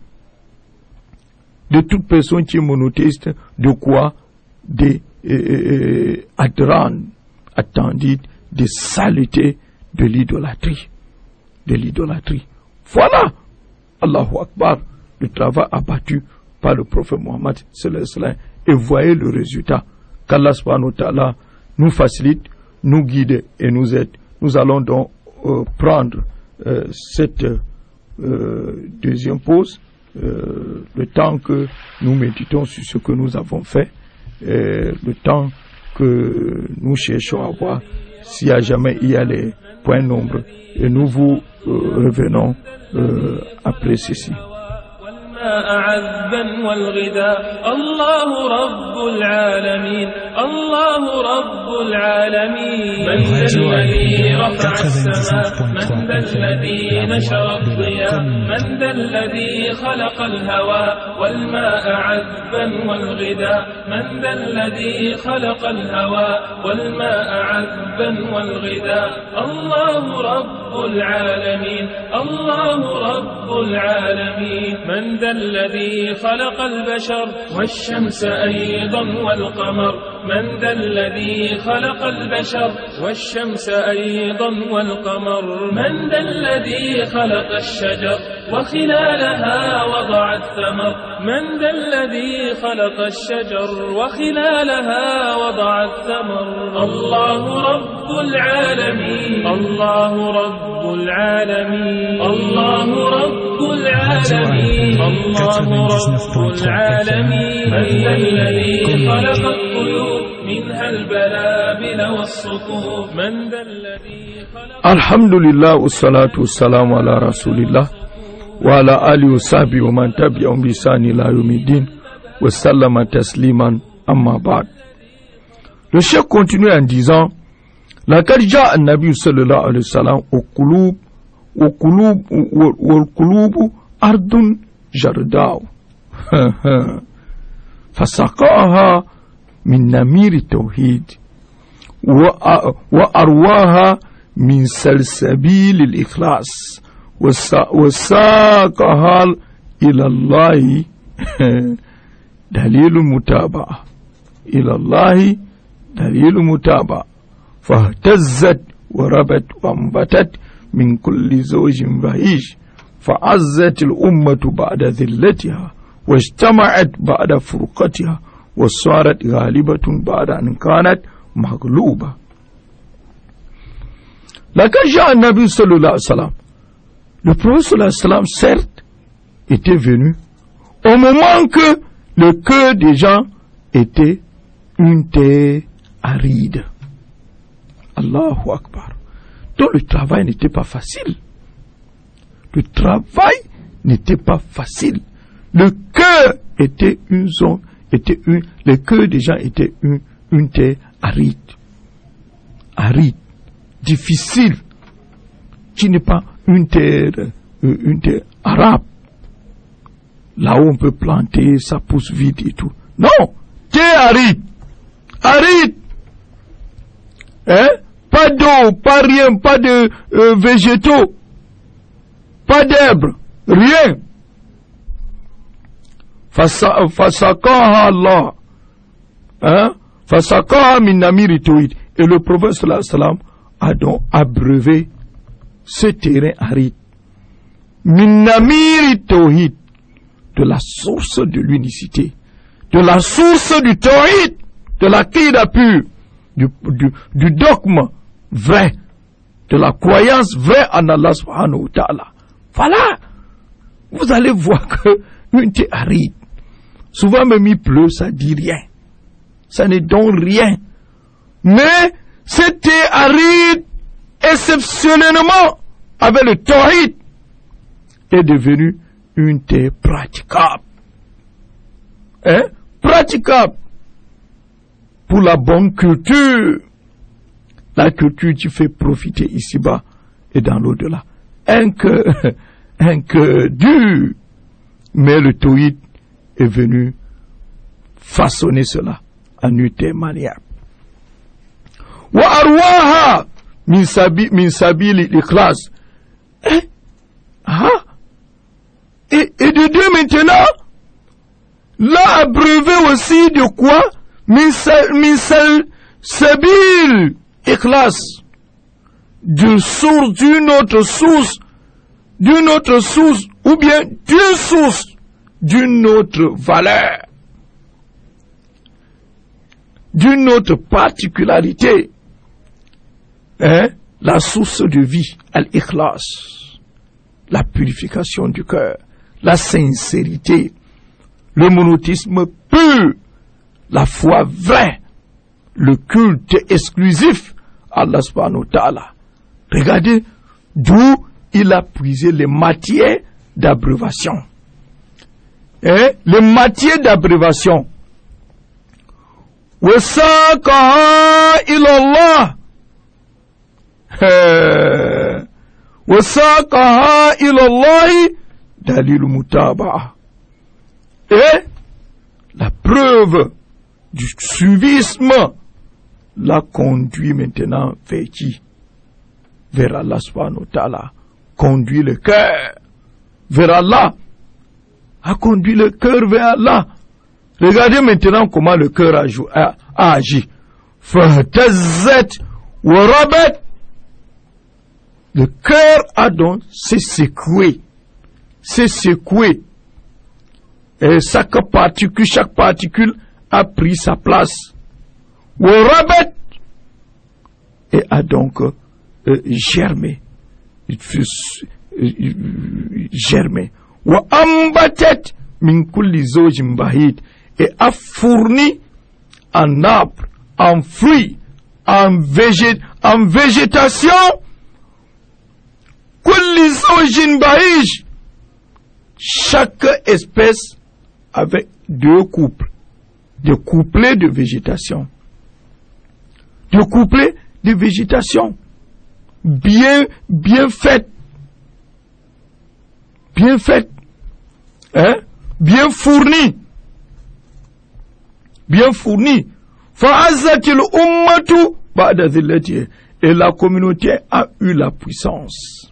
de toute personne qui est monothéiste, de quoi des adran, attendit, des saletés de l'idolâtrie. Voilà, Allahu Akbar, le travail abattu par le prophète Mohammed sallallahu alayhi wa sallam. Et voyez le résultat. Qu'Allah subhanahu wa ta'ala nous facilite, nous guide et nous aide. Nous allons donc prendre cette deuxième pause, le temps que nous méditons sur ce que nous avons fait, le temps que nous cherchons à voir s'il y a jamais il y a les points nombres, et nous vous revenons après ceci. عذبا والغذاء الله رب العالمين الله رب العالمين من ذا الذي رفع السماء من ذا الذي نشر الضياء من ذا الذي خلق الهواء والماء عذبا والغذاء من ذا الذي خلق الهواء والماء عذبا والغذاء الله رب العالمين الله رب العالمين من ذا الذي خلق البشر والشمس أيضا والقمر من ذا الذي خلق البشر والشمس أيضا والقمر من ذا الذي خلق الشجر وخلالها وضع الثمر من ذا الذي خلق الشجر وخلالها وضع الثمر الله رب العالمين الله رب العالمين الله رب العالمين الله رب العالمين من ذا الذي خلق الطيور منها البلابل والصقور من ذا الذي خلق الحمد لله والصلاة والسلام على رسول الله وعلى آله وصحبه ومن تبعهم بإحسان إلى يوم الدين وسلم تسليما أما بعد. Le chef continue en disant: لقد جاء النبي صلى الله عليه وسلم والقلوب أرض جرداء فسقاها من نمير التوحيد وأرواها من سلسبيل الإخلاص وساقها إلى الله دليل المتابعة إلى الله دليل المتابعة فاهتزت وربت وانبتت من كل زوج بهيج فعزت الأمة بعد ذلتها واجتمعت بعد فرقتها وصارت غالبة بعد أن كانت مغلوبة. لقد جاء النبي صلى الله عليه وسلم. Le prophète sallallahu alayhi wa sallam, certes, était venu au moment que le cœur des gens était une terre aride. Allahu Akbar. Donc le travail n'était pas facile. Le travail n'était pas facile. Le cœur était une zone, le cœur des gens était une terre aride. Aride, difficile, qui n'est pas une terre arabe. Là où on peut planter, ça pousse vite et tout. Non, terre aride. Aride. Hein? Pas d'eau, pas rien, pas de végétaux, pas d'herbe, rien. fasaqaha Allah, hein, fasaqaha min namiri tawhid. Et le prophète sallallahu alayhi wa sallam a donc abreuvé ce terrain aride min namiri tawhid, de la source de l'unicité, de la source du tawhid, de l'aqida pure, du dogme vrai, de la croyance vraie en Allah subhanahu wa ta'ala. Voilà, vous allez voir que une terre aride, souvent même il pleut, ça dit rien, ça ne donne rien, mais cette terre aride, exceptionnellement, avec le tawhid, est devenue une terre praticable, hein, praticable pour la bonne culture. La culture qui fait profiter ici-bas et dans l'au-delà. Un cœur dur, mais le tawhid est venu façonner cela en une terre maniable. Wa arwaha min sabili l'ikhlas. Et de Dieu maintenant, l'a abreuvé aussi de quoi? Min sabil ikhlas, d'une autre source, ou bien d'une source, d'une autre valeur, d'une autre particularité, hein? La source de vie, al-ikhlas, la purification du cœur, la sincérité, le monothéisme pur, la foi vraie, le culte exclusif à Allah subhanahu wa ta'ala. Regardez d'où il a puisé les matières d'abréviation. Les matières d'abréviation. Wasaqaha ilallah. Wasaqaha ilallah dalil mutaba'a. Et la preuve du suivisme l'a conduit maintenant vers qui? Vers Allah subhanahu wa ta'ala. Conduit le cœur vers Allah. A conduit le cœur vers Allah. Regardez maintenant comment le cœur a agi. Fahtazzat wa rabat. Le cœur a donc s'est secoué. Et chaque particule a pris sa place. Wa rabat. Et a donc germé. Il fut germé. Wa ambatat min kulli zawjin bahid. Et a fourni en arbre, en fruits, en végétation, kulli zawjin bahid. Chaque espèce avec deux couples. De couplets de végétation. Bien faite. Hein? Bien fourni. Fa'azzatil ummatu ba'da zillatiha. Et la communauté a eu la puissance.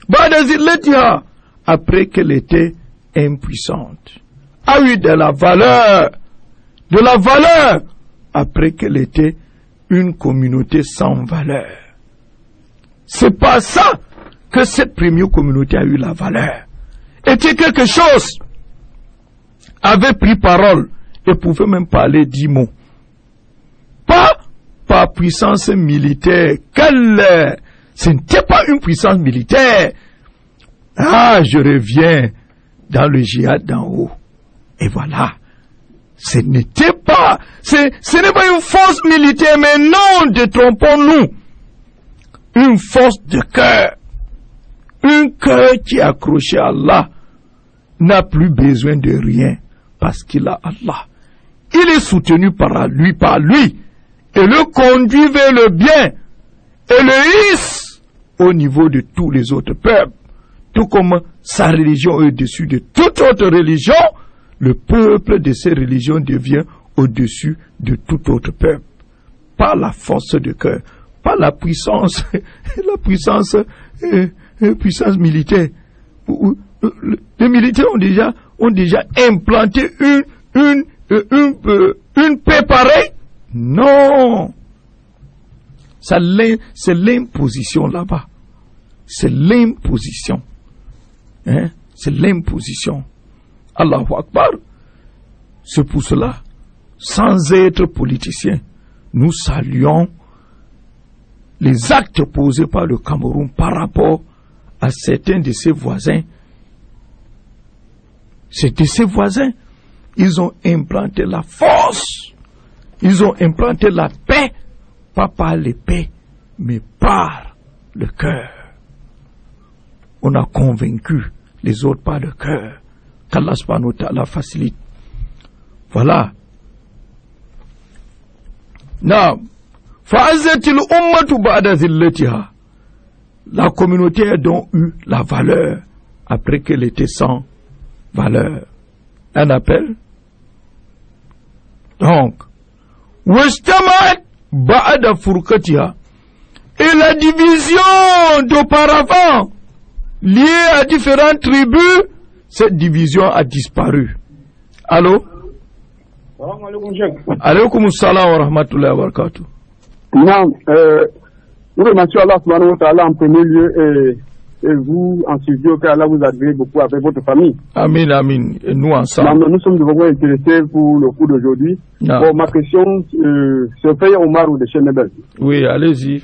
Ba'da zillatiha, après qu'elle était impuissante. A eu de la valeur, après qu'elle était une communauté sans valeur. C'est pas ça que cette première communauté a eu la valeur. Était quelque chose, avait pris parole et pouvait même parler 10 mots. Pas par puissance militaire. Ce n'était pas une puissance militaire. Ah, je reviens dans le djihad d'en haut. Et voilà. Ce n'est pas une force militaire, mais non, détrompons-nous. Une force de cœur. Un cœur qui est accroché à Allah n'a plus besoin de rien parce qu'il a Allah. Il est soutenu par lui, et le conduit vers le bien et le hisse au niveau de tous les autres peuples. Tout comme sa religion est au-dessus de toute autre religion, le peuple de ces religions devient au-dessus de tout autre peuple. Par la force de cœur, par la puissance puissance militaire. Les militaires ont déjà implanté une paix pareille? Non. C'est l'imposition là-bas. C'est l'imposition. Hein? C'est l'imposition. Allahu Akbar. C'est pour cela, sans être politicien, nous saluons les actes posés par le Cameroun par rapport à certains de ses voisins. C'est de ses voisins. Ils ont implanté la force. Ils ont implanté la paix, pas par l'épée, mais par le cœur. On a convaincu les autres par le cœur. Qu'Allah subhanahu wa ta'ala facilite. Voilà. La communauté a donc eu la valeur après qu'elle était sans valeur. Un appel. Donc, et la division d'auparavant liée à différentes tribus, cette division a disparu. Allô? Alaykoum salam wa rahmatullahi wa barakatuh. Non, nous remercions Allah subhanahu wa ta'ala en premier lieu et vous en studio qu'Allah vous admet beaucoup avec votre famille. Amin, amin. Et nous ensemble. Non, nous sommes vraiment intéressés pour le coup d'aujourd'hui. Bon, ma question, c'est Faye Omar ou de Chenebel. Oui, allez-y.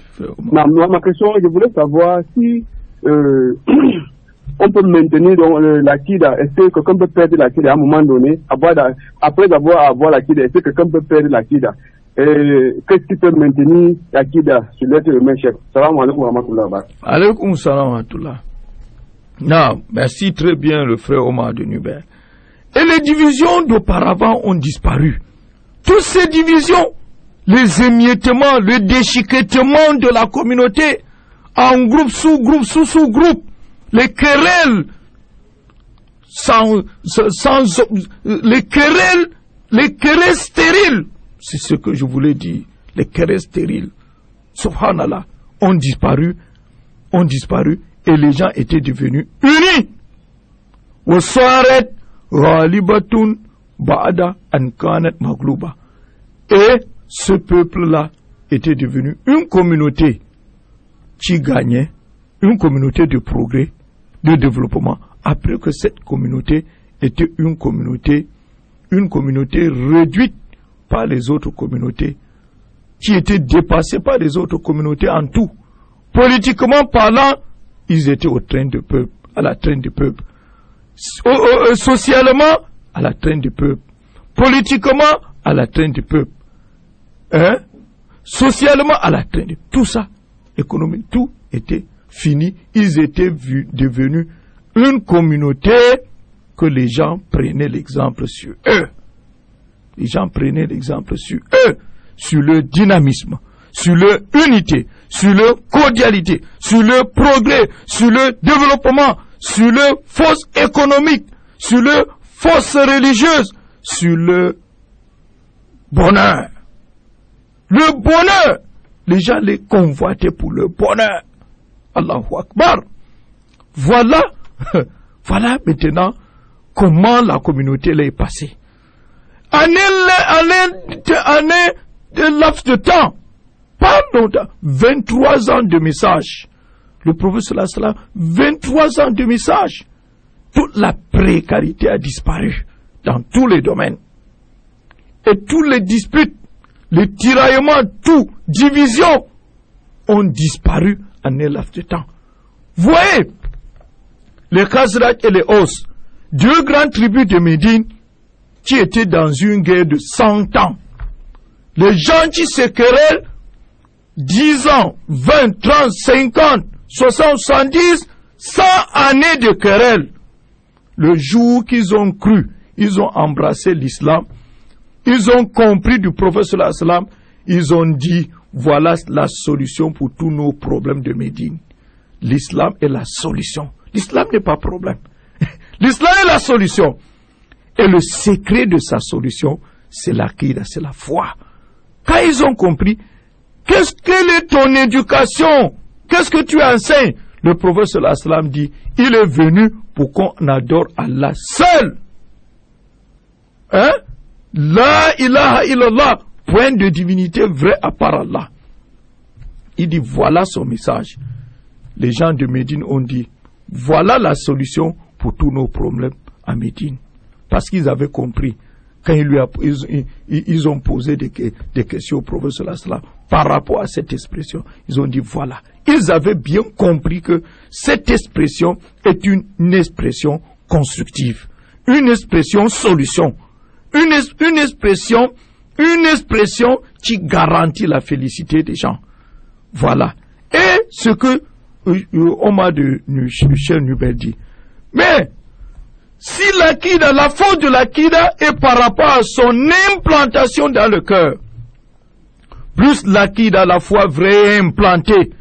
Non, ma question, je voulais savoir si on peut maintenir l'Akida. Est-ce que quelqu'un peut perdre l'Akida à un moment donné, après avoir l'Akida, est-ce que quelqu'un peut perdre l'Akida? Qu'est-ce qui peut maintenir l'Akida sur l'être humain, chef? Salam alaikum wa rahmatullah. Alaikum salam wa rahmatullah. Non, merci très bien le frère Omar de Nuber. Et les divisions d'auparavant ont disparu. Toutes ces divisions, les émiettements, le déchiquetement de la communauté en groupe, sous-groupe, sous-groupe, les querelles, les querelles stériles, c'est ce que je voulais dire, les querelles stériles, subhanallah, ont disparu, et les gens étaient devenus unis. وصارت غالبة بعد أن كانت مغلوبة. Et ce peuple-là était devenu une communauté qui gagnait, une communauté de progrès, de développement, après que cette communauté était une communauté réduite par les autres communautés, qui était dépassée par les autres communautés en tout. Politiquement parlant, ils étaient à la traîne du peuple. Socialement, à la traîne du peuple. Politiquement, à la traîne du peuple. Socialement, à la traîne du peuple. Tout ça, économique, tout était fini. Ils étaient devenus une communauté que les gens prenaient l'exemple sur eux. Les gens prenaient l'exemple sur eux, sur leur dynamisme, sur leur unité, sur leur cordialité, sur leur progrès, sur leur développement, sur leur force économique, sur leur force religieuse, sur leur bonheur. Le bonheur, les gens les convoitaient pour le bonheur. Allahu Akbar. Voilà maintenant comment la communauté est passée. Année de laps de temps, pas longtemps, 23 ans de message. Le prophète sallallahu alayhi wa sallam, 23 ans de message. Toute la précarité a disparu dans tous les domaines. Et tous les disputes, les tiraillements, tout, divisions ont disparu en un laps de temps. Voyez, les Khazraj et les Aus, deux grandes tribus de Médine qui étaient dans une guerre de 100 ans. Les gens qui se querellent 10 ans, 20, 30, 50, 60, 70, 100 années de querelle. Le jour qu'ils ont cru, ils ont embrassé l'islam, ils ont compris du prophète sallallahu alayhi wa sallam, ils ont dit, voilà la solution pour tous nos problèmes de Médine. L'islam est la solution. L'islam n'est pas problème. L'islam est la solution. Et le secret de sa solution, c'est l'aqida, c'est la foi. Quand ils ont compris, quelle est ton éducation? Qu'est-ce que tu enseignes? Le prophète sallallahu alayhi wa sallam dit, il est venu pour qu'on adore Allah seul. Hein? La ilaha illallah, point de divinité vrai à part Allah. Il dit voilà son message. Les gens de Médine ont dit voilà la solution pour tous nos problèmes à Médine. Parce qu'ils avaient compris quand ils ont posé des questions au prophète sallallahu alayhi wa sallam par rapport à cette expression. Ils ont dit voilà. Ils avaient bien compris que cette expression est une expression constructive, une expression solution, une expression qui garantit la félicité des gens. Voilà. Et ce que Omar de Cheikh Nubel dit. Mais si l'Aqida, la faute de l'Aqida est par rapport à son implantation dans le cœur, plus l'Aqida, la foi vraie implantée,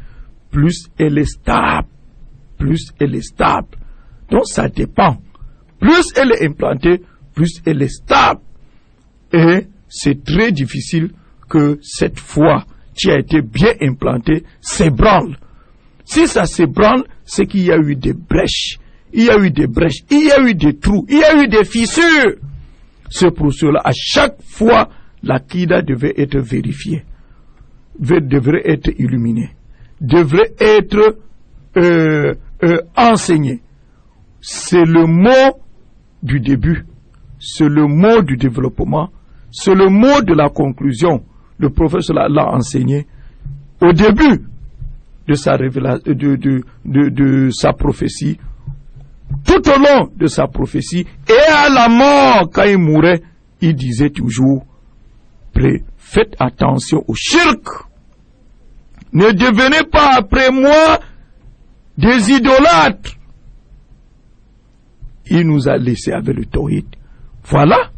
plus elle est stable. Donc ça dépend. Plus elle est implantée, plus elle est stable. Et c'est très difficile que cette foi qui a été bien implantée s'ébranle. Si ça s'ébranle, c'est qu'il y a eu des brèches. Il y a eu des trous, il y a eu des fissures. C'est pour cela, à chaque fois, l'Aqida devait être vérifiée, devrait être illuminée, devrait être enseignée. C'est le mot du début, c'est le mot du développement, c'est le mot de la conclusion. Le prophète l'a enseigné au début de sa révélation, de sa prophétie, tout au long de sa prophétie, et à la mort, quand il mourait, il disait toujours, faites attention au shirk. Ne devenez pas après moi des idolâtres. Il nous a laissé avec le tawhid. Voilà,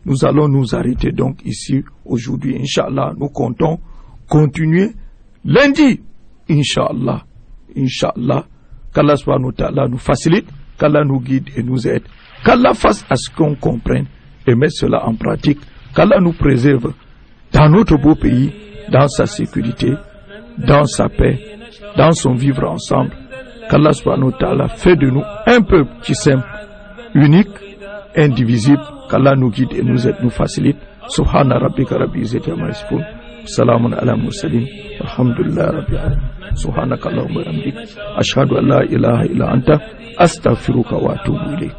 nous allons nous arrêter donc ici aujourd'hui. Inch'Allah, nous comptons continuer lundi. Inch'Allah, qu'Allah subhanahu wa ta'ala nous facilite, qu'Allah nous guide et nous aide, qu'Allah fasse à ce qu'on comprenne et mette cela en pratique, qu'Allah nous préserve dans notre beau pays, dans sa sécurité, dans sa paix, dans son vivre ensemble, qu'Allah subhanahu wa ta'ala fait de nous un peuple qui s'aime, unique, indivisible, qu'Allah nous guide et nous aide, nous facilite. Subhana rabbika rabbil izzati amma yasifun, salamun ala mursalin, alhamdulillah rabbil alamin. Subhanaka Allahumma wa bihamdik, ashhadu an la ilaha illa anta, astaghfiruka wa atubu ilayk.